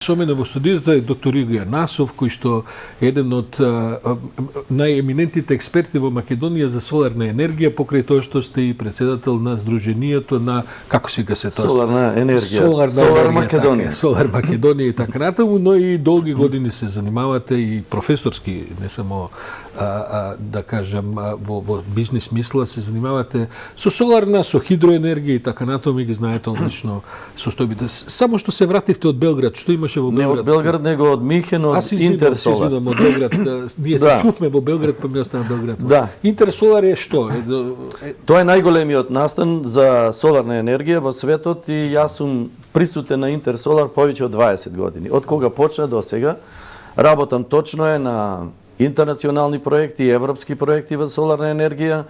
Со мене во студиото е доктор Игор Насов, кој што е еден од најеминентните експерти во Македонија за соларна енергија, покрај тоа што сте и председател на Сдруженијето на, како се тоа? Соларна енергија. Солар Македонија. Солар Македонија и така натаму, но и долги години се занимавате и професорски, не само да кажам во бизнес мисла, се занимавате со соларна, со хидроенергија и така натаму, и ги знаете одлично состојбите. Само што се вративте од Белград, што имаше во Белград? Не од Белград, него од Михен, од Интерсолар. Аз извинам од Белград. Ние се чувме во Белград, па ми остана Белград. Да. Интерсолар е што? Тоа е најголемиот настан за соларна енергија во светот и јас сум присутен на Интерсолар повеќе од 20 години. Од кога почна до сега, работам точно е на интернационални проекти и европски проекти во соларна енергија.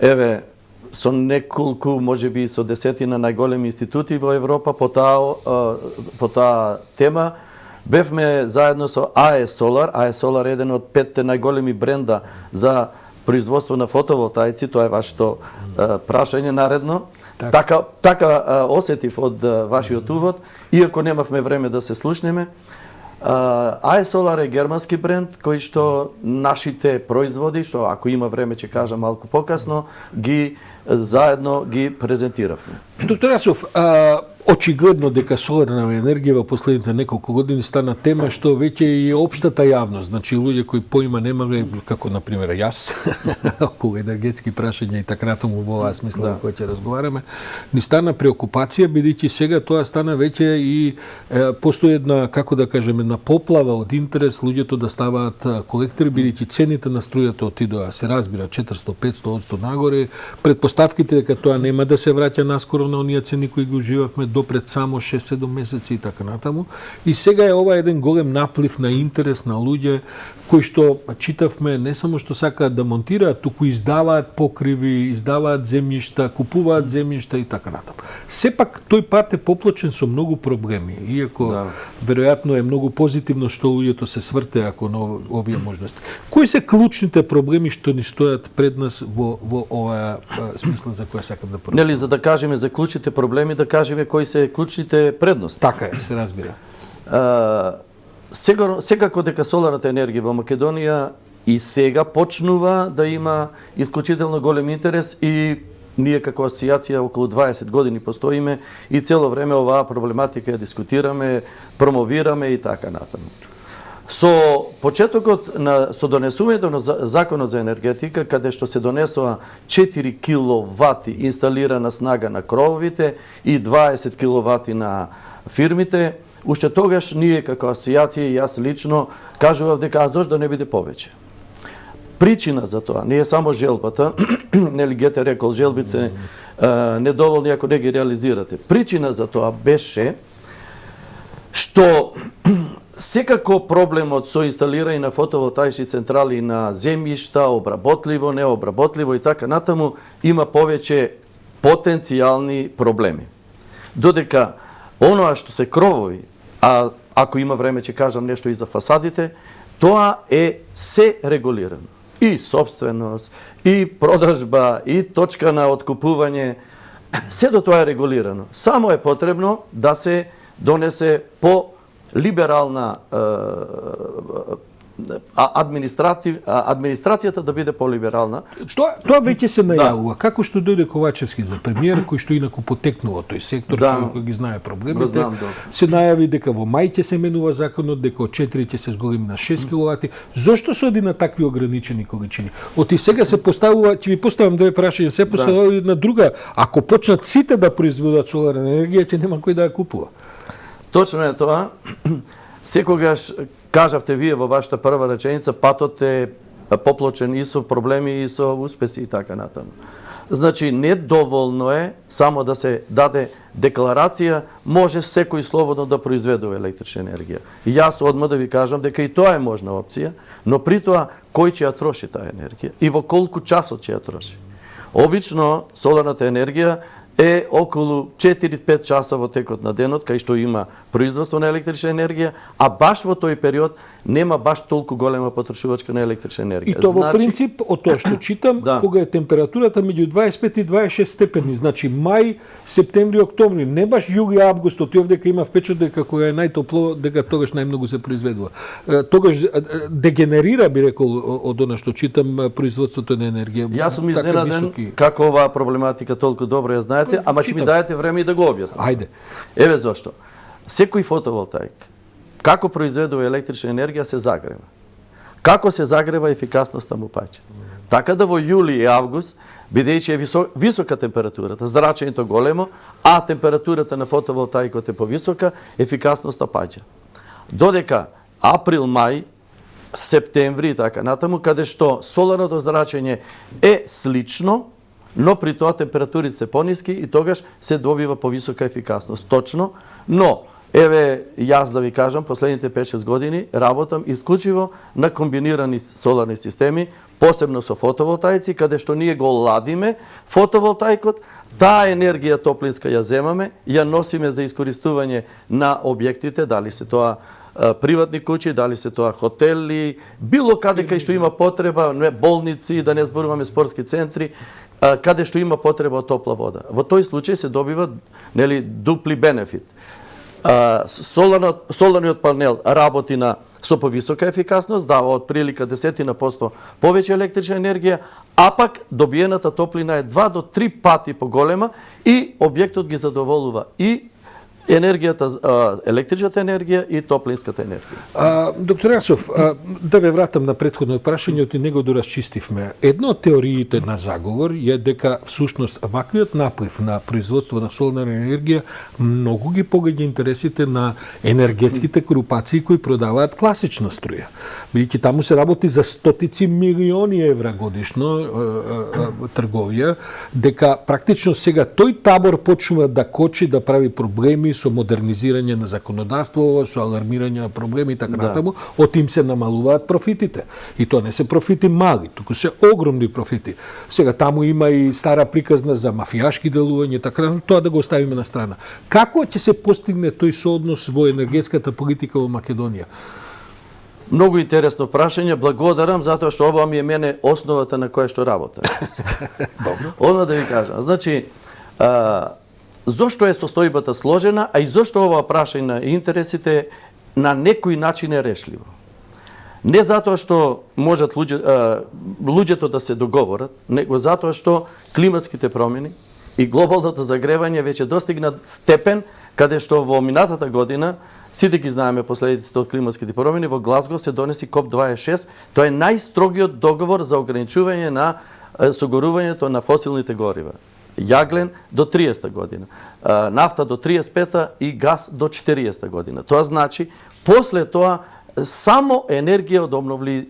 Еве, со неколку, можеби со десетина најголеми институти во Европа по таа тема. Бевме заедно со АЕС Солар. АЕС Солар е еден од 5 најголеми бренда за производство на фотоволтаици. Тоа е вашето прашање наредно. Така осетив од вашиот увод, иако немавме време да се слушнеме. АЕС Солар е германски бренд кој што нашите производи, што ако има време ќе кажам малку покасно, ги заедно ги презентиравме. Доктор Насов, очигледно дека соларна енергија во последните неколку години стана тема што веќе и општата јавност, значи луѓе кои поима немале, како на пример јас, околу енергетски прашања и така натаму во оваа смисла во која ќе разговараме, ни стана преокупација, бидејќи сега тоа стана веќе и постои една, како да кажеме, една поплава од интерес луѓето да ставаат колектори, бидејќи цените на струјата отидоа, се разбира, 400-500% нагоре, предпоставките дека тоа нема да се враќа наскоро на оние цени кои ги уживавме допред само 6-7 месеци и така натаму. И сега е ова еден голем наплив на интерес на луѓе кои што читавме не само што сакаат да монтираат, туку издаваат покриви, издаваат земјишта, купуваат земјишта и така натаму. Сепак тој пат е поплочен со многу проблеми, иако веројатно е многу позитивно што луѓето се свртеа кон овие можности. Кои се клучните проблеми што ни стојат пред нас во оваа смисла за која сакам да Нели, за да кажеме за клучните проблеми, да кажеме кои се клучните предности. Така е, се разбира. Секако дека соларната енергија во Македонија и сега почнува да има исклучително голем интерес и ние како асоциација околу 20 години постоиме и цело време оваа проблематика ја дискутираме, промовираме и така натаму. Со почетокот со донесувањето на Законот за енергетика, каде што се донесоа 4 киловати инсталирана снага на крововите и 20 киловати на фирмите, уште тогаш ние како асоциација и јас лично кажував дека аз да не биде повеќе. Причина за тоа не е само желбата, нели Гете рекол желбите недоволни ако не ги реализирате. Причина за тоа беше што секако проблемот со инсталирање на фотоволтаични централи на земјишта, обработливо, необработливо и така натаму, има повеќе потенцијални проблеми. Додека оноа што се кровови, а ако има време ќе кажам нешто и за фасадите, тоа е се регулирано. И собственост, и продажба, и точка на откупување, сето тоа е регулирано. Само е потребно да се донесе по либерална администрацијата да биде полиберална. Тоа веќе се најавува. Како што дојде Ковачевски за премиер, кој што инаку потекнува тој сектор, кој ги знае проблемите, се најави дека во мај ќе се менува законот, дека од 4 ќе се зголеми на 6 киловати. Зошто се оди на такви ограничени количини? Оти сега се поставува, ќе ви поставам две прашања, се поставува една друга. Ако почнат сите да произведуваат соларна енергија, ќе нема кој да ја купува. Точно е тоа. Секогаш кажавте вие во вашата прва реченица, патот е поплочен и со проблеми и со успеси и така натаму. Значи, недоволно е само да се даде декларација, може секој слободно да произведува електрична енергија. И јас одма да ви кажам дека и тоа е можна опција, но при тоа кој ќе ја троши таа енергија и во колку часот ќе ја троши. Обично соларната енергија е околу 4-5 часа во текот на денот, кај што има производство на електрична енергија, а баш во тој период нема баш толку голема потрошувачка на електрична енергија. И то во принцип, од тоа што читам, Да. кога е температурата меѓу 25 и 26 степени, значи мај, септември, октомври, не баш јули, август, ти овдека има впечат дека кога е најтопло, дека тогаш најмногу се произведува. Тогаш дегенерира, би рекол, од она што читам, производството на енергија. Јас сум Така изненаден високи. како оваа проблематика толку добро ја знаете, ама ќе ми читам. даете време и да го објаснам. Ајде. Еве зошто. Секој фотоволтаик, како произведува електрична енергија, се загрева. Како се загрева, ефикасноста му паѓа. Така да во јули и август, бидејќи е висока температурата, зрачењето големо, а температурата на фотоволтаикот е повисока, ефикасноста паѓа. Додека април, мај, септември и така натаму, каде што соларното зрачење е слично, но при тоа температурите се пониски и тогаш се добива повисока ефикасност. Точно, но еве јас да ви кажам, последните 5-6 години работам исклучиво на комбинирани соларни системи, посебно со фотоволтаици, каде што ние го ладиме фотоволтаикот, таа енергија топлинска ја земаме, ја носиме за искористување на објектите, дали се тоа приватни куќи, дали се тоа хотели, било каде кај што има потреба, болници, да не зборуваме спортски центри, каде што има потреба од топла вода. Во тој случај се добива дупли бенефит. Соларниот панел работи со повисока ефикасност, дава од прилика 10% повеќе електрична енергија, а пак добиената топлина е 2 до 3 пати поголема и објектот ги задоволува и енергијата, електричната енергија и топлинската енергија. Доктор Јасов, да ве вратам на претходно прашањето и него доразчистивме. Една од теориите на заговор е дека всушност ваквиот наплив на производство на соларна енергија многу ги погаѓа интересите на енергетските групации кои продаваат класична струја. Бидејќи таму се работи за стотици милиони евра годишно трговија, дека практично сега тој табор почнува да кочи, да прави проблеми со модернизирање на законодавство, со алармирање на проблеми и така натаму, од им се намалуваат профитите. И тоа не се профити мали, туку се огромни профити. Сега таму има и стара приказна за мафијашки делување, така натаму, тоа да го оставиме на страна. Како ќе се постигне тој сооднос во енергетската политика во Македонија? Многу интересно прашање, благодарам затоа што ова ми е мене основата на која што работам. Добро. Одма да ви кажам. Значи, зошто е состојбата сложена, а и зошто ова прашање на интересите на некој начин е решливо. Не затоа што можат луѓето да се договорат, него затоа што климатските промени и глобалното загревање веќе достигнат степен каде што во минатата година, сите ги знаеме последиците од климатските промени, во Глазго се донеси КОП-26, тоа е најстрогиот договор за ограничување на согорувањето на фосилните горива. Јаглен до 30 година, нафта до 35 и газ до 40 година. Тоа значи, после тоа, само енергија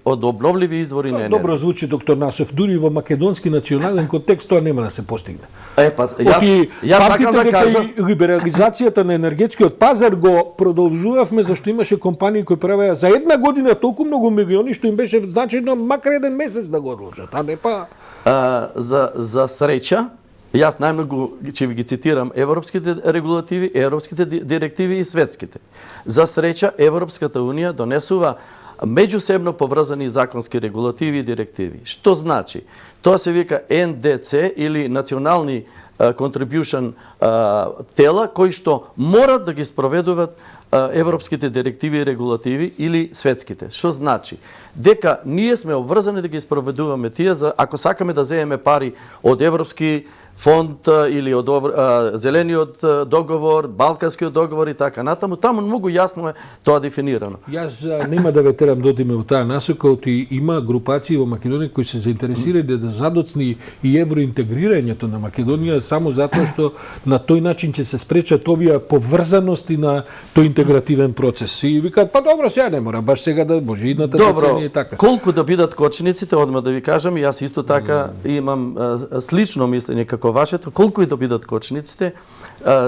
од обновливи извори на енергија. Добро звучи, доктор Насов. Дури во македонски национален контекст тоа нема да се постигне. Јас сакам да кажам, либерализацијата на енергетскиот пазар го продолжувавме зашто имаше компании кои правеа за една година толку многу милиони што им беше значајно макар еден месец да го одложат, а не па за среќа. Јас најмногу ќе ви ги цитирам европските регулативи, европските директиви и светските. За среќа, Европската Унија донесува меѓусебно поврзани законски регулативи и директиви. Што значи? Тоа се вика НДЦ или национални contribution тела кои што морат да ги спроведуваат европските директиви и регулативи или светските. Што значи? Дека ние сме обврзани да ги спроведуваме тие, ако сакаме да земеме пари од европски фонд или од зелениот договор, балканскиот договор и така натаму, таму многу јасно е тоа дефинирано. Јас нема да ве терам да одиме во таа насока, оти има групации во Македонија кои се заинтересирани да задоцни и евроинтегрирањето на Македонија само затоа што на тој начин ќе се спречат овие поврзаности на тој интегративен процес. И викаат, па добро, сега не мора, баш сега да може идната деценија и така. Колку да бидат кочениците, одма да ви кажам, јас исто така имам слично мислење како вашето, колку и да бидат кочениците,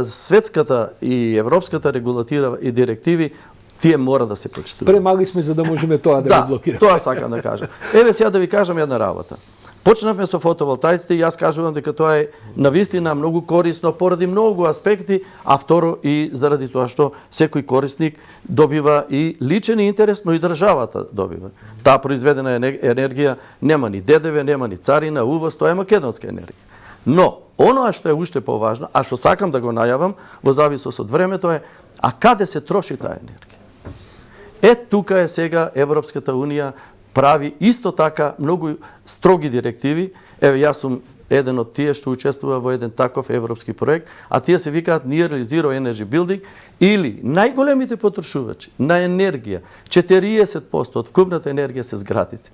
светската и европската регулатива и директиви, тие мора да се почитуваат. Премали сме за да можеме тоа да го блокираме. Тоа сакам да кажам. Еве сега да ви кажам една работа. Почнавме со фотоволтаиците и јас кажувам дека тоа е навистина многу корисно поради многу аспекти, а второ и заради тоа што секој корисник добива и личен интерес, но и државата добива. Таа произведена енергија нема ни ДДВ, нема ни царина, увоз, тоа е македонска енергија. Но, оноа што е уште поважно, а што сакам да го најавам, во зависност од времето е, а каде се троши таа енергија? Тука е сега Европската Унија прави исто така многу строги директиви. Еве, јас сум еден од тие што учествува во еден таков европски проект, а тие се викаат Nearly Zero Energy Building, или најголемите потрошувачи на енергија, 40% од вкупната енергија се зградите.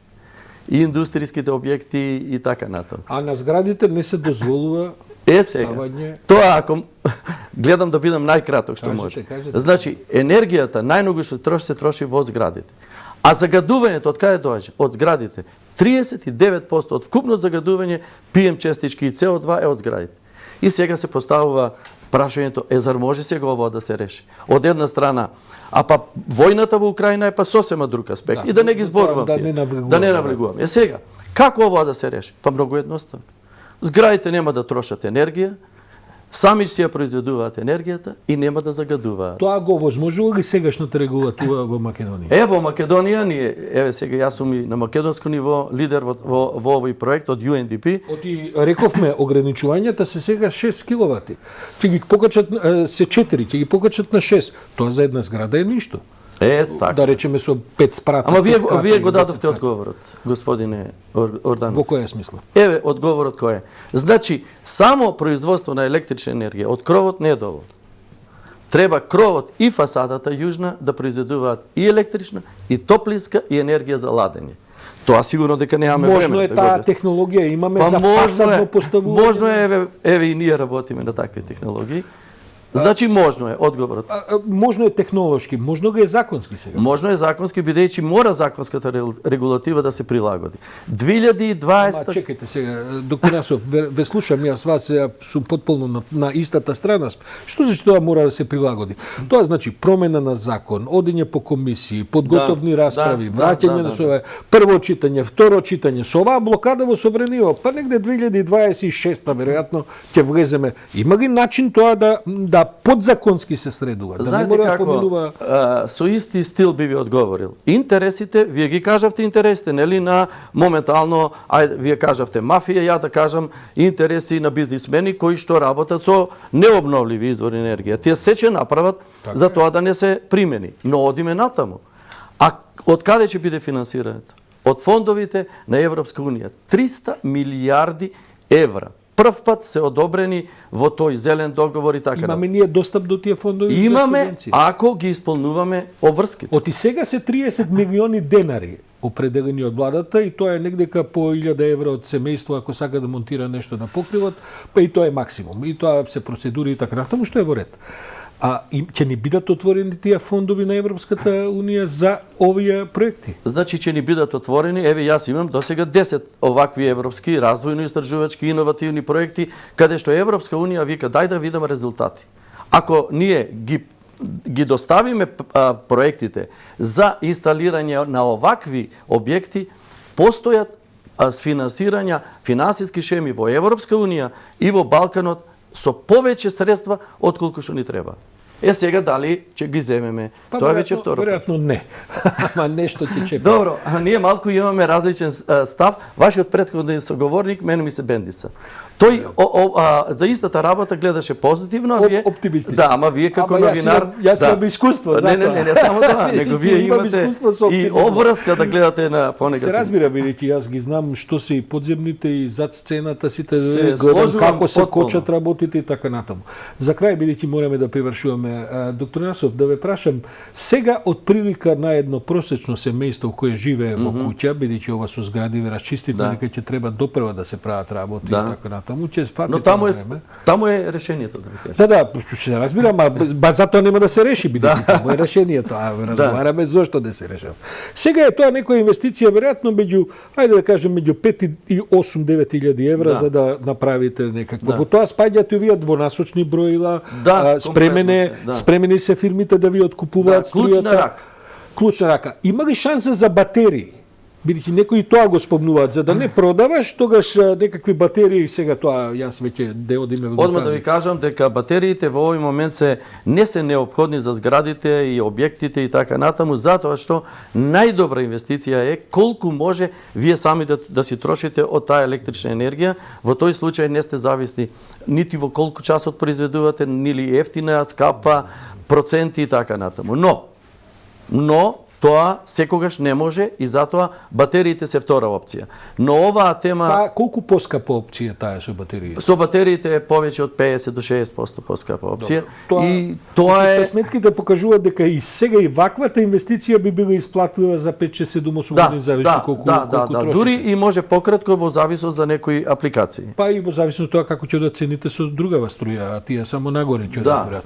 И индустријските објекти и така натаму. А на зградите не се дозволува сега, тоа ако гледам да бидам најкраток што може. Значи, енергијата најмногу што се троши во зградите. А загадувањето од каде доаѓа? Од зградите. 39% од вкупното загадување PM честички и CO2 е од зградите. И сега се поставува прашањето, зар може сега ова да се реши? Од една страна, а па војната во Украина е па сосема друг аспект. И да не ги зборувам тие. Да не навлегувам. Сега, како ова да се реши? Па многу едноставно. Зградите нема да трошат енергија, сами си ја произведуваат енергијата и нема да загадуваат. Тоа го возможува ли сегашната регулатива во Македонија? Во Македонија ние, сега јас сум и на македонско ниво лидер во овој проект од UNDP. Оти рековме ограничувањата се сега 6 киловати. Ќе ги покачат се 4, ќе ги покачат на 6. Тоа за една зграда е ништо. Така. Да речеме со 5 спрати. Ама вие го дадовте одговорот, господине Ордановски. Во која смисла? Одговорот кој е. Значи, само производство на електрична енергија од кровот не е доволно. Треба кровот и фасадата јужна да произведуваат и електрична, и топлинска, и енергија за ладење. Тоа сигурно дека немаме време. Можно е таа технологија, имаме за фасадно поставување. Можно е, еве и ние работиме на такви технологии. Значи можно е, одговорот. Можно е технолошки, можно го е законски сега. Можно е законски, бидејќи мора законската регулатива да се прилагоди. 2020... Чекајте сега, доктор Насов, ве слушам, јас вас сум потполно на истата страна. Што значи тоа мора да се прилагоди? Тоа значи промена на закон, одење по комисии, подготовни расправи, враќање на сове, прво читање, второ читање. Со оваа блокада во Собраниво, па негде 2026-та веројатно ќе влеземе. Има ли начин тоа да подзаконски се средува? Да не мора да поминува... Со исти стил би ви одговорил. Интересите, вие ги кажавте интересите, нели, на моментално, вие кажавте мафија, ја да кажам интереси на бизнисмени кои што работат со необновливи извори енергија. Тие се ќе направат за тоа да не се примени. Но одиме натаму. А од каде ќе биде финансирањето? Од фондовите на Европска Унија. 300 милиарди евра. Прв пат се одобрени во тој зелен договор и така. Имаме ние достап до тие фондови? Имаме, ако ги исполнуваме обврските. Оти сега се 30 милиони денари определени од владата и тоа е негдека по 1000 евро од семејство ако сака да монтира нешто на покривот, па и тоа е максимум. И тоа се процедури и така натаму, што е во ред. А ќе ни бидат отворени тие фондови на Европската Унија за овие проекти? Значи ќе ни бидат отворени, еве јас имам досега 10 овакви европски развојно-истражувачки иновативни проекти каде што Европска Унија вика дај да видиме резултати. Ако ние ги доставиме проектите за инсталирање на овакви објекти, постојат финансирања, финансиски шеми во Европска Унија и во Балканот со повеќе средства отколку што ни треба. Сега дали ќе ги земеме? Тоа е веќе второ. Веројатно не. Ама нешто ќе чепа. Добро, ние малку имаме различен став. Вашиот претходен соговорник мене ми се бендиса. Тој за истата работа гледаше позитивно, а вие оптимистично. Да, ама вие како новинар, јас имам искуство за тоа. Не само тоа, него вие имате и обврска да гледате на понегативно. Се разбира, бидејќи јас ги знам што се и подземните и зад сцената сите гледам како се кочат работите и така натаму. За крај, бидејќи мораме да привршуваме, доктор Насов, да ве прашам, сега од прилика на едно просечно семејство кое живее во куќа, бидејќи ова со згради ве расчистивме, дека ќе треба допрва да се прават работи и така натаму. Но таму е решението, да ви кажам. Да, се разбира, ма затоа нема да се реши, бидејќи таму е решението, разговараме зошто да се решава. Сега е тоа некоја инвестиција веројатно меѓу, ајде да кажем меѓу 5 и 8-9 илјади евра за да направите некакво. Во тоа спаѓаат и овие двонасочни броила, спремени се фирмите да ви откупуваат струјата. Клучна рака. Има ли шанса за батерии? Бидејќи некои тоа го спомнуваат, за да не продаваш, тогаш некакви батерии, сега тоа јас веќе да одиме во Одма да ви кажам дека батериите во овој момент не се неопходни за зградите и објектите и така натаму, затоа што најдобра инвестиција е колку може вие сами да си трошите од таа електрична енергија. Во тој случај не сте зависни нити во колку часот произведувате, нили ефтина, скапа, проценти и така натаму. Но тоа секогаш не може и затоа батериите се втора опција. Но оваа тема... Колку поскапа опција таа со батериите? Со батериите е повеќе од 50 до 60% поскапа опција. И тоа е... Сметките покажуваат дека и сега и ваквата инвестиција би била исплатлива за 5-6-7 години, зависи колку трошите. Дури и може пократко во зависност за некои апликации. Па и во зависност тоа како ќе одат цените со другава струја, а тие само нагоре ќе одат.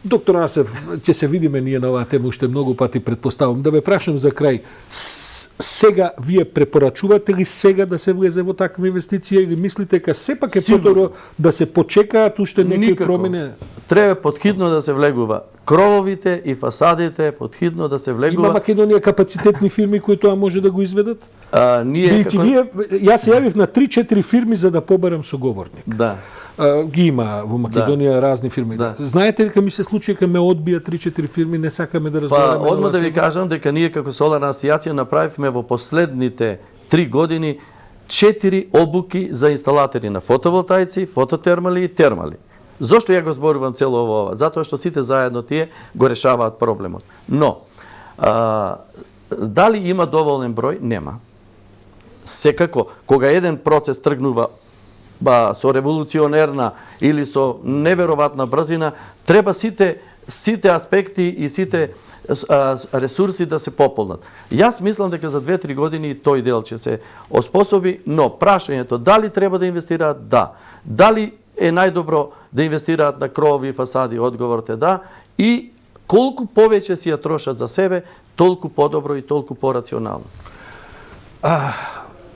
Доктор Насев, ќе се видиме ние на оваа тема уште многу пати, предпоставам. Да ве прашам за крај, сега вие препорачувате ли сега да се влезе во таква инвестиција или мислите дека сепак е подобро да се почекаат уште некои промени? Треба подхитно да се влегува. Крововите и фасадите подхитно да се влегува. Има Македонија капацитетни фирми кои тоа може да го изведат? Јас се јавив на 3-4 фирми за да побарам соговорник. Да. Ги има во Македонија разни фирми. Знаете дека ми се случи дека ме одбија 3-4 фирми, не сакаме да разговараме. Па, одма да ви кажам дека ние како Соларна асоциација направивме во последните 3 години 4 обуки за инсталатори на фотоволтаици, фототермали и термали. Зошто ја го зборувам цело ова? Затоа што сите заедно тие го решаваат проблемот. Но, дали има доволен број? Нема. Секако, кога еден процес тргнува со револуционерна или со неверојатна брзина, треба сите аспекти и сите ресурси да се пополнат. Јас мислам дека за 2-3 години тој дел ќе се оспособи, но прашањето дали треба да инвестираат? Да. Дали е најдобро да инвестираат на кровови и фасади? Одговорот е да. И колку повеќе си ја трошат за себе, толку подобро и толку порационално.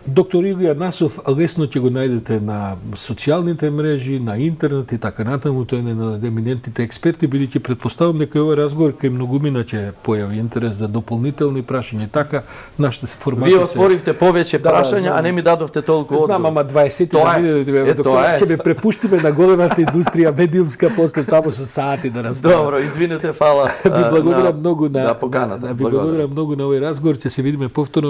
Доктор Илија Насов, лесно ќе го најдете на социјалните мрежи, на интернет и така натаму, тој е на еминентните експерти, бидејќи предпоставам дека овој разговор кај многумина ќе појави интерес за дополнителни прашања. Така, нашата формација... Вие отворивте повеќе прашања, а не ми дадовте толку одговор. Знам, ама 20 минути, доктор, ќе ве препуштиме на големата индустрија медиумска, после таму со сати да разговараме. Добро, извинете, фала. Ви благодарам многу на поканата. Ви благодарам многу на овој разговор, ќе се видиме повторно.